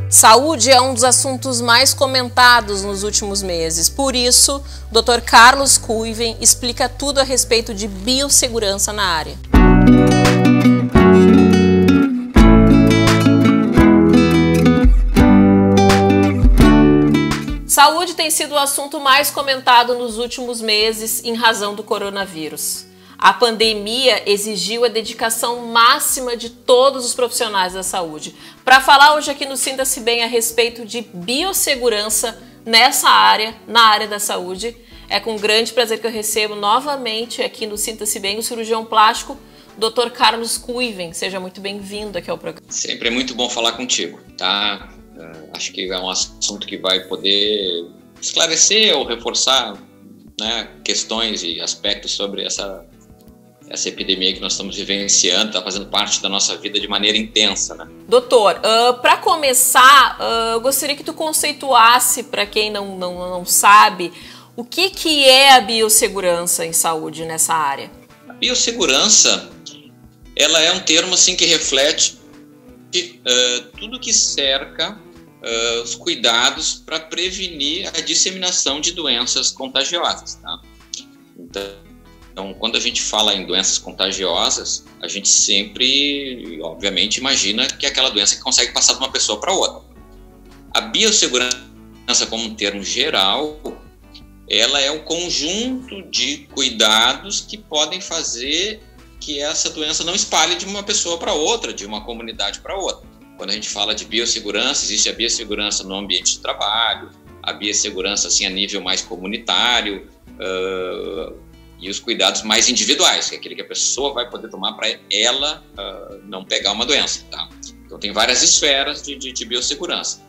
Saúde é um dos assuntos mais comentados nos últimos meses. Por isso, o Dr. Carlos Kuiven explica tudo a respeito de biossegurança na área. Saúde tem sido o assunto mais comentado nos últimos meses em razão do coronavírus. A pandemia exigiu a dedicação máxima de todos os profissionais da saúde. Para falar hoje aqui no Sinta-se Bem a respeito de biossegurança nessa área, na área da saúde, é com grande prazer que eu recebo novamente aqui no Sinta-se Bem o cirurgião plástico, Dr. Carlos Kuiven. Seja muito bem-vindo aqui ao programa. Sempre é muito bom falar contigo, tá? Acho que é um assunto que vai poder esclarecer ou reforçar, né, questões e aspectos sobre essa epidemia que nós estamos vivenciando, está fazendo parte da nossa vida de maneira intensa, né? Doutor, para começar, eu gostaria que tu conceituasse, para quem não sabe, o que é a biossegurança em saúde nessa área? A biossegurança, ela é um termo assim, que reflete tudo que cerca os cuidados para prevenir a disseminação de doenças contagiosas, tá? Então, quando a gente fala em doenças contagiosas, a gente sempre, obviamente, imagina que é aquela doença que consegue passar de uma pessoa para outra. A biossegurança, como um termo geral, ela é um conjunto de cuidados que podem fazer que essa doença não espalhe de uma pessoa para outra, de uma comunidade para outra. Quando a gente fala de biossegurança, existe a biossegurança no ambiente de trabalho, a biossegurança assim, a nível mais comunitário, e os cuidados mais individuais, que é aquele que a pessoa vai poder tomar para ela não pegar uma doença, tá? Então tem várias esferas de biossegurança.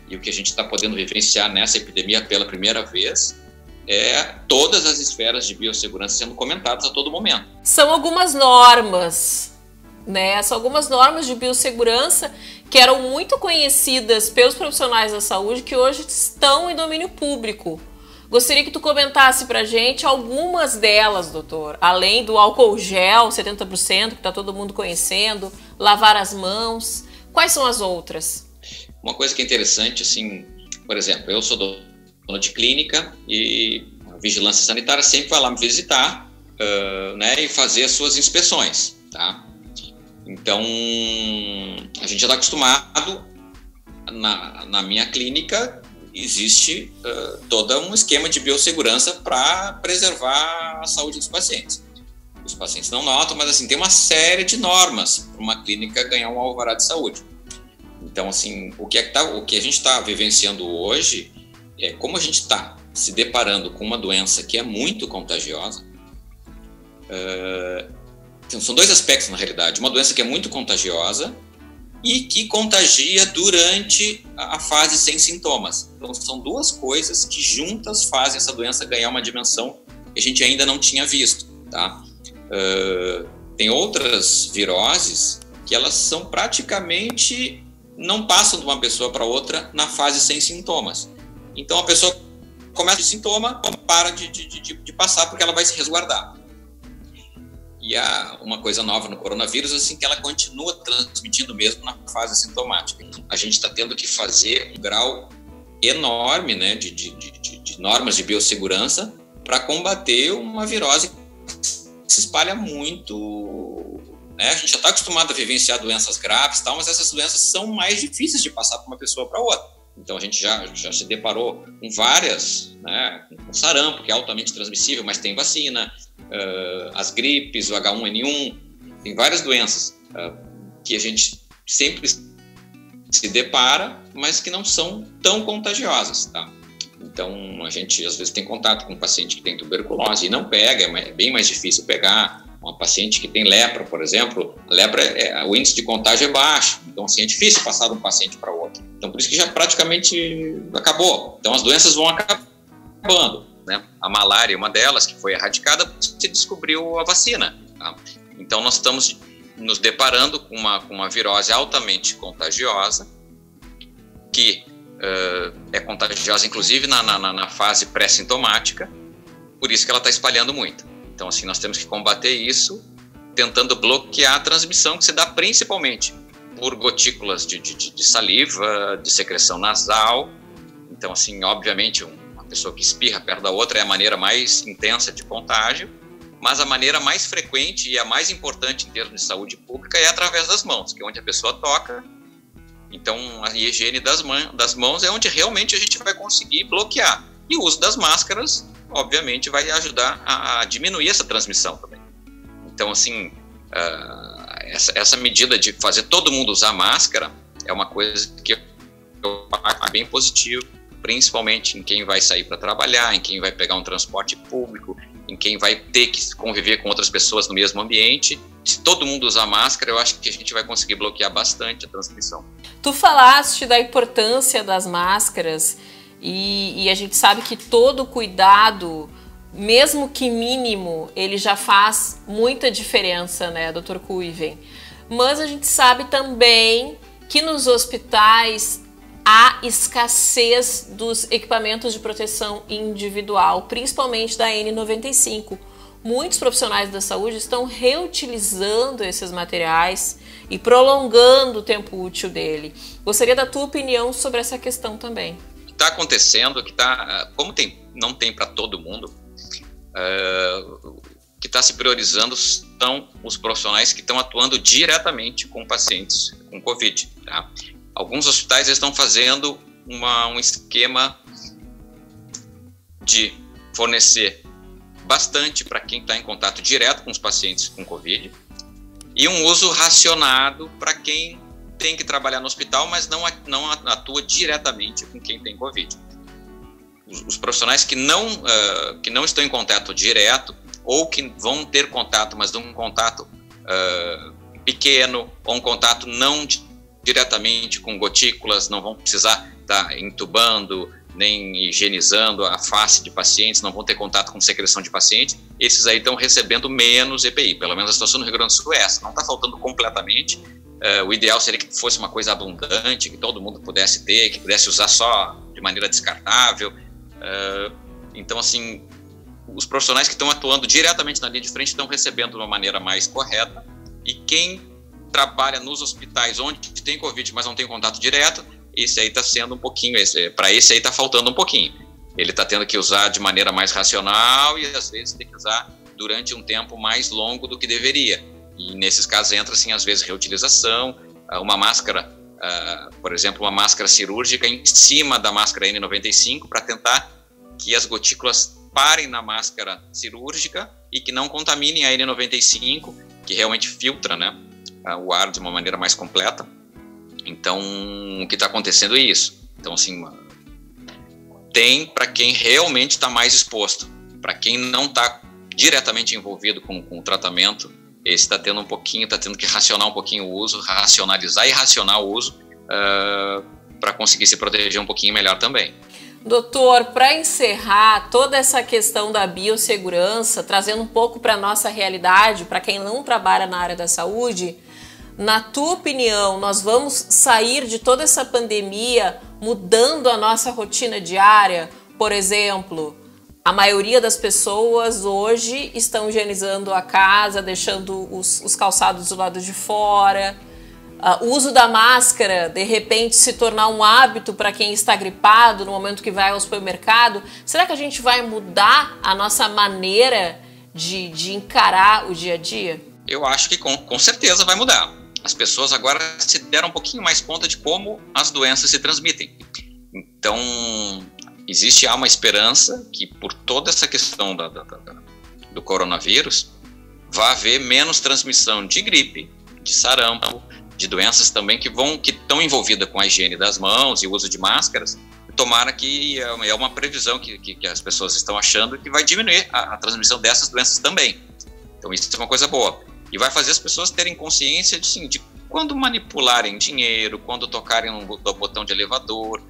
E o que a gente está podendo vivenciar nessa epidemia pela primeira vez é todas as esferas de biossegurança sendo comentadas a todo momento. São algumas normas, né? São algumas normas de biossegurança que eram muito conhecidas pelos profissionais da saúde que hoje estão em domínio público. Gostaria que tu comentasse pra gente algumas delas, doutor. Além do álcool gel, 70%, que está todo mundo conhecendo, lavar as mãos. Quais são as outras? Uma coisa que é interessante, assim, por exemplo, eu sou dono de clínica e a vigilância sanitária sempre vai lá me visitar, né, e fazer as suas inspeções, tá? Então, a gente já está acostumado, na minha clínica, existe todo um esquema de biossegurança para preservar a saúde dos pacientes. Os pacientes não notam, mas assim, tem uma série de normas para uma clínica ganhar um alvará de saúde. Então, assim, o que a gente está vivenciando hoje é como a gente está se deparando com uma doença que é muito contagiosa. Então, são dois aspectos, na realidade. Uma doença que é muito contagiosa e que contagia durante a fase sem sintomas. Então, são duas coisas que juntas fazem essa doença ganhar uma dimensão que a gente ainda não tinha visto, tá? Tem outras viroses que elas são praticamente, não passam de uma pessoa para outra na fase sem sintomas. Então, a pessoa começa de sintoma, para de passar porque ela vai se resguardar. E há uma coisa nova no coronavírus, assim, que ela continua transmitindo mesmo na fase assintomática. A gente está tendo que fazer um grau enorme, né, de normas de biossegurança para combater uma virose que se espalha muito, né? A gente já está acostumado a vivenciar doenças graves, tal, mas essas doenças são mais difíceis de passar de uma pessoa para outra. Então a gente já se deparou com várias, né, com sarampo, que é altamente transmissível, mas tem vacina, as gripes, o H1N1, tem várias doenças que a gente sempre se depara, mas que não são tão contagiosas, tá? Então a gente às vezes tem contato com um paciente que tem tuberculose e não pega, é bem mais difícil pegar. Uma paciente que tem lepra, por exemplo, a lepra, o índice de contágio é baixo, então assim, é difícil passar de um paciente para outro. Então por isso que já praticamente acabou. Então as doenças vão acabando, né? A malária é uma delas, que foi erradicada porque se descobriu a vacina, tá? Então nós estamos nos deparando com uma virose altamente contagiosa, que é contagiosa inclusive na fase pré-sintomática, por isso que ela está espalhando muito. Então, assim, nós temos que combater isso tentando bloquear a transmissão que se dá principalmente por gotículas de saliva, de secreção nasal. Então, assim, obviamente, uma pessoa que espirra perto da outra é a maneira mais intensa de contágio, mas a maneira mais frequente e a mais importante em termos de saúde pública é através das mãos, que é onde a pessoa toca. Então, a higiene das mãos é onde realmente a gente vai conseguir bloquear. E o uso das máscaras, obviamente, vai ajudar a diminuir essa transmissão também. Então, assim, essa medida de fazer todo mundo usar máscara é uma coisa que eu acho bem positivo, principalmente em quem vai sair para trabalhar, em quem vai pegar um transporte público, em quem vai ter que conviver com outras pessoas no mesmo ambiente. Se todo mundo usar máscara, eu acho que a gente vai conseguir bloquear bastante a transmissão. Tu falaste da importância das máscaras e a gente sabe que todo cuidado, mesmo que mínimo, ele já faz muita diferença, né, Dr. Kuiven? Mas a gente sabe também que nos hospitais há escassez dos equipamentos de proteção individual, principalmente da N95. Muitos profissionais da saúde estão reutilizando esses materiais e prolongando o tempo útil dele. Gostaria da tua opinião sobre essa questão também. O que está acontecendo, como não tem para todo mundo, o que está se priorizando são os profissionais que estão atuando diretamente com pacientes com Covid. Tá? Alguns hospitais estão fazendo um esquema de fornecer bastante para quem está em contato direto com os pacientes com Covid e um uso racionado para quem tem que trabalhar no hospital, mas não atua diretamente com quem tem Covid. Os profissionais que não estão em contato direto ou que vão ter contato, mas de um contato pequeno ou um contato não diretamente com gotículas, não vão precisar estar intubando, nem higienizando a face de pacientes, não vão ter contato com secreção de pacientes, esses aí estão recebendo menos EPI, pelo menos a situação no Rio Grande do Sul é essa, não está faltando completamente, o ideal seria que fosse uma coisa abundante, que todo mundo pudesse ter, que pudesse usar só de maneira descartável, então assim, os profissionais que estão atuando diretamente na linha de frente estão recebendo de uma maneira mais correta, e quem trabalha nos hospitais onde tem Covid, mas não tem contato direto, esse aí está sendo um pouquinho, para esse aí está faltando um pouquinho. Ele está tendo que usar de maneira mais racional e às vezes tem que usar durante um tempo mais longo do que deveria. E nesses casos entra, assim, às vezes reutilização, uma máscara, por exemplo, uma máscara cirúrgica em cima da máscara N95 para tentar que as gotículas parem na máscara cirúrgica e que não contaminem a N95, que realmente filtra, né, o ar de uma maneira mais completa. Então, o que está acontecendo é isso. Então, assim, tem para quem realmente está mais exposto. Para quem não está diretamente envolvido com o tratamento, esse está tendo que racionar um pouquinho o uso, racionalizar e racionar o uso para conseguir se proteger um pouquinho melhor também. Doutor, para encerrar toda essa questão da biossegurança, trazendo um pouco para a nossa realidade, para quem não trabalha na área da saúde, na tua opinião, nós vamos sair de toda essa pandemia mudando a nossa rotina diária? Por exemplo, a maioria das pessoas hoje estão higienizando a casa, deixando os calçados do lado de fora. O uso da máscara, de repente, se tornar um hábito para quem está gripado no momento que vai ao supermercado. Será que a gente vai mudar a nossa maneira de encarar o dia a dia? Eu acho que com certeza vai mudar. As pessoas agora se deram um pouquinho mais conta de como as doenças se transmitem. Então, há uma esperança que por toda essa questão do coronavírus, vai haver menos transmissão de gripe, de sarampo, de doenças também que estão envolvidas com a higiene das mãos e o uso de máscaras. Tomara que é uma previsão que as pessoas estão achando que vai diminuir a transmissão dessas doenças também. Então, isso é uma coisa boa. E vai fazer as pessoas terem consciência de quando manipularem dinheiro, quando tocarem no botão de elevador,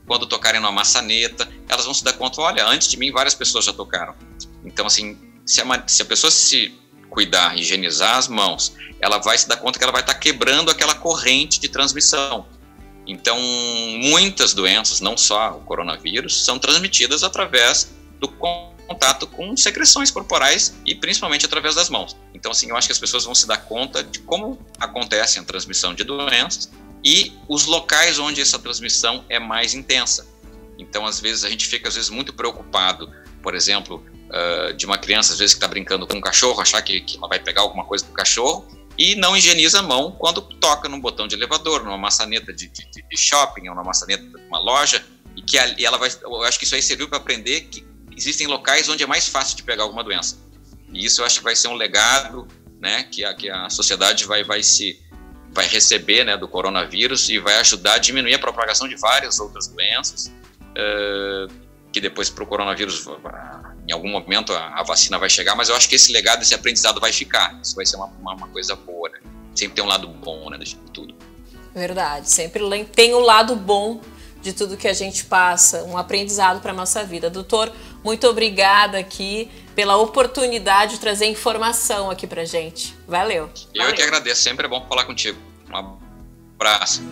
quando tocarem numa maçaneta, elas vão se dar conta, olha, antes de mim várias pessoas já tocaram. Então, assim, se a pessoa se cuidar, higienizar as mãos, ela vai se dar conta que ela vai estar quebrando aquela corrente de transmissão. Então, muitas doenças, não só o coronavírus, são transmitidas através do contato com secreções corporais e principalmente através das mãos. Então, assim, eu acho que as pessoas vão se dar conta de como acontece a transmissão de doenças e os locais onde essa transmissão é mais intensa. Então, às vezes, a gente fica muito preocupado, por exemplo, de uma criança, às vezes, que está brincando com um cachorro, achar que ela vai pegar alguma coisa do cachorro e não higieniza a mão quando toca num botão de elevador, numa maçaneta de shopping ou numa maçaneta de uma loja, e ela vai, eu acho que isso aí serviu para aprender que existem locais onde é mais fácil de pegar alguma doença. E isso eu acho que vai ser um legado, né, que a sociedade vai receber, né, do coronavírus e vai ajudar a diminuir a propagação de várias outras doenças, que depois para o coronavírus, em algum momento a vacina vai chegar, mas eu acho que esse legado, esse aprendizado vai ficar. Isso vai ser uma coisa boa, né? Sempre tem um lado bom, né, de tudo. Verdade, sempre tem o lado bom de tudo que a gente passa, um aprendizado para a nossa vida. Doutor, muito obrigada aqui pela oportunidade de trazer informação aqui pra gente. Valeu. Eu que agradeço, sempre é bom falar contigo. Um abraço.